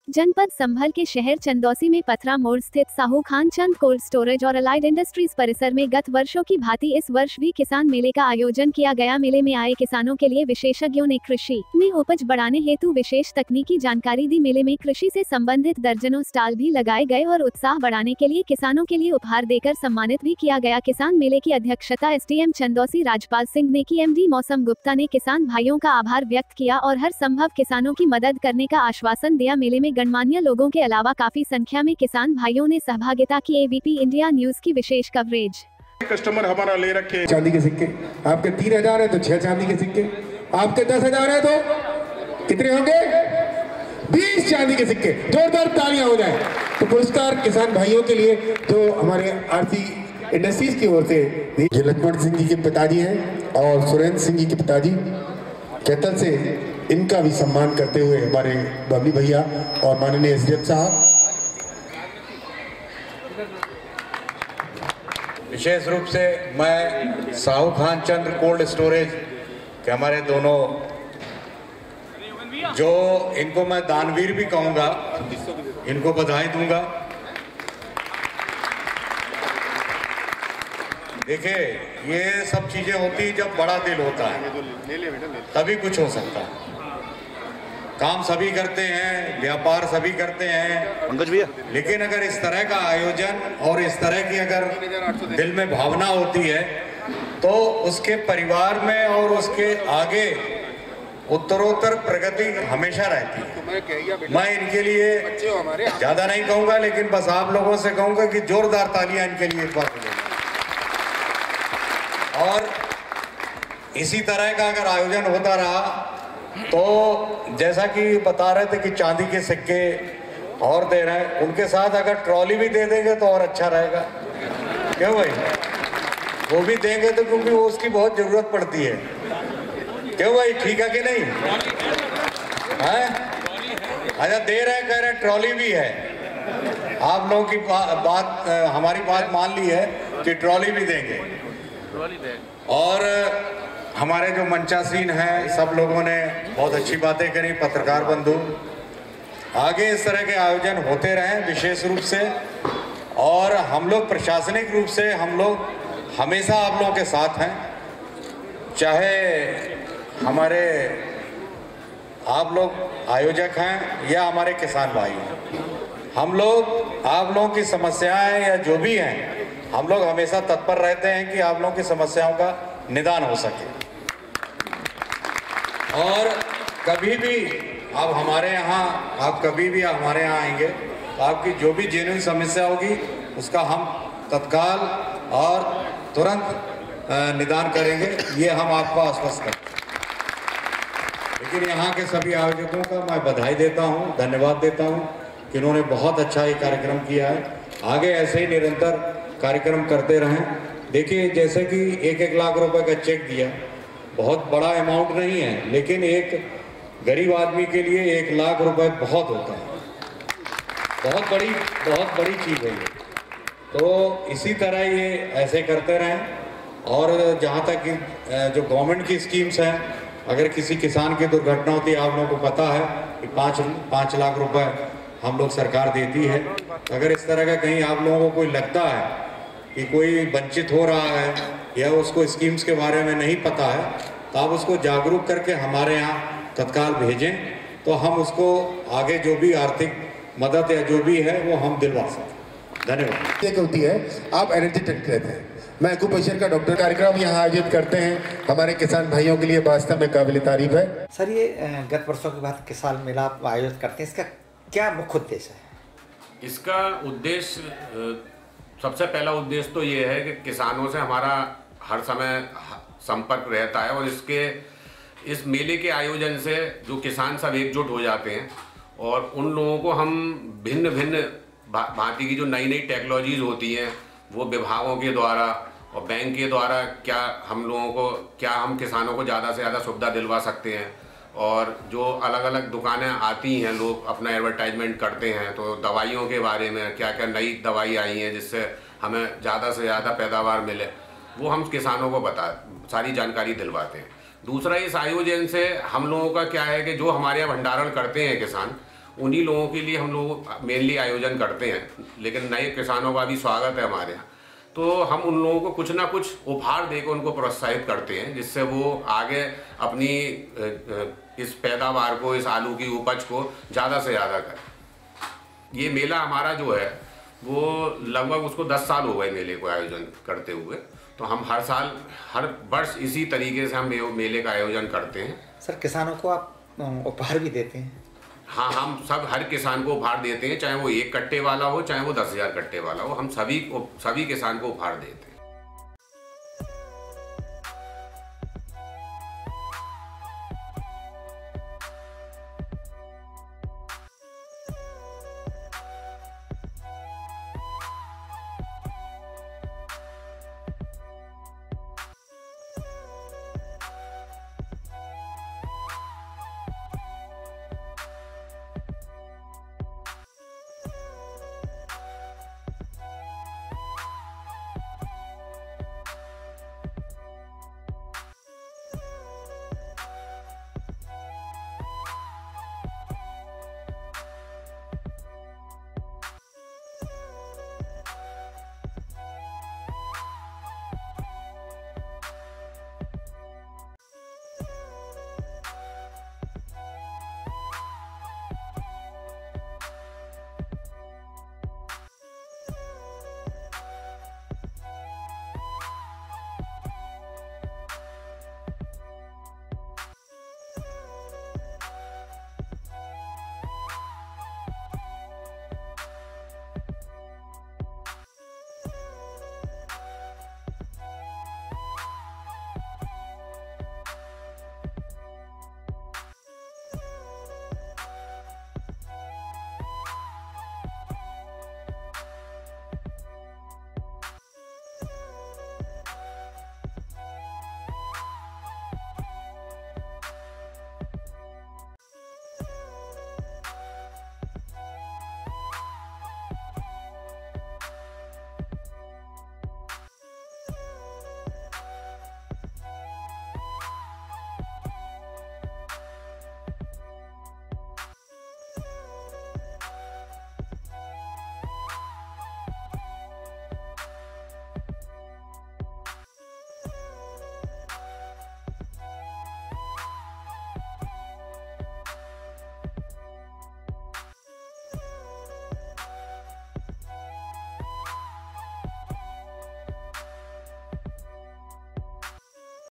जनपद संभल के शहर चंदौसी में पथरा मोड़ स्थित साहू खान चंद कोल्ड स्टोरेज और अलाइड इंडस्ट्रीज परिसर में गत वर्षों की भांति इस वर्ष भी किसान मेले का आयोजन किया गया। मेले में आए किसानों के लिए विशेषज्ञों ने कृषि में उपज बढ़ाने हेतु विशेष तकनीकी जानकारी दी। मेले में कृषि से संबंधित दर्जनों स्टॉल भी लगाए गए और उत्साह बढ़ाने के लिए किसानों के लिए उपहार देकर सम्मानित भी किया गया। किसान मेले की अध्यक्षता एसडीएम चंदौसी राजपाल सिंह ने की। एमडी मौसम गुप्ता ने किसान भाइयों का आभार व्यक्त किया और हर संभव किसानों की मदद करने का आश्वासन दिया। मेले में गणमान्य लोगों के अलावा काफी संख्या में किसान भाइयों ने सहभागिता की। एबीपी इंडिया न्यूज की विशेष कवरेज। कस्टमर हमारा ले रखे चांदी के सिक्के, आपके 3000 है तो 6 चांदी के सिक्के, आपके 10,000 है तो कितने होंगे? 20 चांदी के सिक्के। जोरदार तालियां हो जाए। तो पुरस्कार किसान भाइयों के लिए जो हमारे आरती इंडस्ट्रीज की ओर से लक्ष्मण सिंह जी के पिताजी हैं और सुरेंद्र सिंह जी के पिताजी कैथल से, इनका भी सम्मान करते हुए हमारे बबली भैया और माननीय एसडीएम साहब। विशेष रूप से मैं साहू खान चंद कोल्ड स्टोरेज के हमारे दोनों, जो इनको मैं दानवीर भी कहूँगा, इनको बधाई दूंगा। देखिए, ये सब चीजें होती जब बड़ा दिल होता है तभी कुछ हो सकता है। काम सभी करते हैं, व्यापार सभी करते हैं, पंकज भैया, लेकिन अगर इस तरह का आयोजन और इस तरह की अगर दिल में भावना होती है तो उसके परिवार में और उसके आगे उत्तरोत्तर प्रगति हमेशा रहती है। मैं इनके लिए ज्यादा नहीं कहूंगा, लेकिन बस आप लोगों से कहूंगा कि जोरदार तालियां इनके लिए एक बार हो जाए। और इसी तरह का अगर आयोजन होता रहा तो जैसा कि बता रहे थे कि चांदी के सिक्के और दे रहे हैं, उनके साथ अगर ट्रॉली भी दे देंगे तो और अच्छा रहेगा। क्यों भाई? वो भी देंगे तो, क्योंकि वो उसकी बहुत जरूरत पड़ती है। क्यों भाई, ठीक है कि नहीं? है? अच्छा, दे रहे हैं, कह रहे ट्रॉली भी है। आप लोगों की बात हमारी बात मान ली है कि ट्रॉली भी देंगे। और हमारे जो मंचासीन हैं, सब लोगों ने बहुत अच्छी बातें करी। पत्रकार बंधु, आगे इस तरह के आयोजन होते रहें विशेष रूप से, और हम लोग प्रशासनिक रूप से हम लोग हमेशा आप लोगों के साथ हैं। चाहे हमारे आप लोग आयोजक हैं या हमारे किसान भाई हैं, हम लोग आप लोगों की समस्याएं या जो भी हैं, हम लोग हमेशा तत्पर रहते हैं कि आप लोगों की समस्याओं का निदान हो सके। और कभी भी आप हमारे यहाँ, आप कभी भी हमारे यहाँ आएंगे तो आपकी जो भी जेन्युइन समस्या होगी उसका हम तत्काल और तुरंत निदान करेंगे, ये हम आपको आश्वस्त करते हैं। लेकिन यहाँ के सभी आयोजकों का मैं बधाई देता हूँ, धन्यवाद देता हूँ कि इन्होंने बहुत अच्छा ये कार्यक्रम किया है। आगे ऐसे ही निरंतर कार्यक्रम करते रहें। देखिए, जैसे कि 1-1 लाख रुपए का चेक दिया, बहुत बड़ा अमाउंट नहीं है, लेकिन एक गरीब आदमी के लिए 1 लाख रुपए बहुत होता है, बहुत बड़ी चीज़ है ये। तो इसी तरह ये ऐसे करते रहें। और जहाँ तक जो गवर्नमेंट की स्कीम्स हैं, अगर किसी किसान की दुर्घटना होती है, आप लोगों को पता है कि 5 लाख रुपए हम लोग सरकार देती है। अगर इस तरह का कहीं आप लोगों को कोई लगता है कि कोई वंचित हो रहा है या उसको स्कीम्स के बारे में नहीं पता है, तो आप उसको जागरूक करके हमारे यहाँ तत्काल भेजें, तो हम उसको आगे जो भी आर्थिक मदद या जो भी है वो हम दिलवा सकते। धन्यवाद। एक होती है, आप एनर्जेटिक रहते हैं। मैं एक्यूप्रेशर का डॉक्टर कार्यक्रम यहाँ आयोजित करते हैं हमारे किसान भाइयों के लिए, वास्तव में काबिल तारीफ है। सर, ये गत वर्षों के बाद किसान मेला आप आयोजित करते हैं, इसका क्या मुख्य उद्देश्य है? इसका उद्देश्य, सबसे पहला उद्देश्य तो ये है कि किसानों से हमारा हर समय संपर्क रहता है, और इस मेले के आयोजन से जो किसान सब एकजुट हो जाते हैं और उन लोगों को हम भिन्न भिन्न भांति की जो नई नई टेक्नोलॉजीज होती हैं वो विभागों के द्वारा और बैंक के द्वारा क्या हम किसानों को ज़्यादा से ज़्यादा सुविधा दिलवा सकते हैं। और जो अलग अलग दुकानें आती हैं, लोग अपना एडवर्टाइजमेंट करते हैं, तो दवाइयों के बारे में क्या क्या नई दवाई आई हैं जिससे हमें ज़्यादा से ज़्यादा पैदावार मिले, वो हम किसानों को सारी जानकारी दिलवाते हैं। दूसरा, इस आयोजन से हम लोगों का क्या है कि जो हमारे यहाँ भंडारण करते हैं किसान, उन्हीं लोगों के लिए हम लोग मेनली आयोजन करते हैं। लेकिन नए किसानों का भी स्वागत है हमारे यहाँ, तो हम उन लोगों को कुछ ना कुछ उपहार देकर उनको प्रोत्साहित करते हैं, जिससे वो आगे अपनी इस पैदावार को, इस आलू की उपज को ज़्यादा से ज़्यादा करें। ये मेला हमारा जो है वो लगभग उसको 10 साल हो गए मेले को आयोजन करते हुए। तो हम हर साल, हर वर्ष इसी तरीके से हम मेले का आयोजन करते हैं। सर, किसानों को आप उपहार भी देते हैं? हाँ, हम सब हर किसान को उपहार देते हैं, चाहे वो 1 कट्टे वाला हो, चाहे वो 10,000 कट्टे वाला हो। हम सभी किसान को उपहार देते हैं।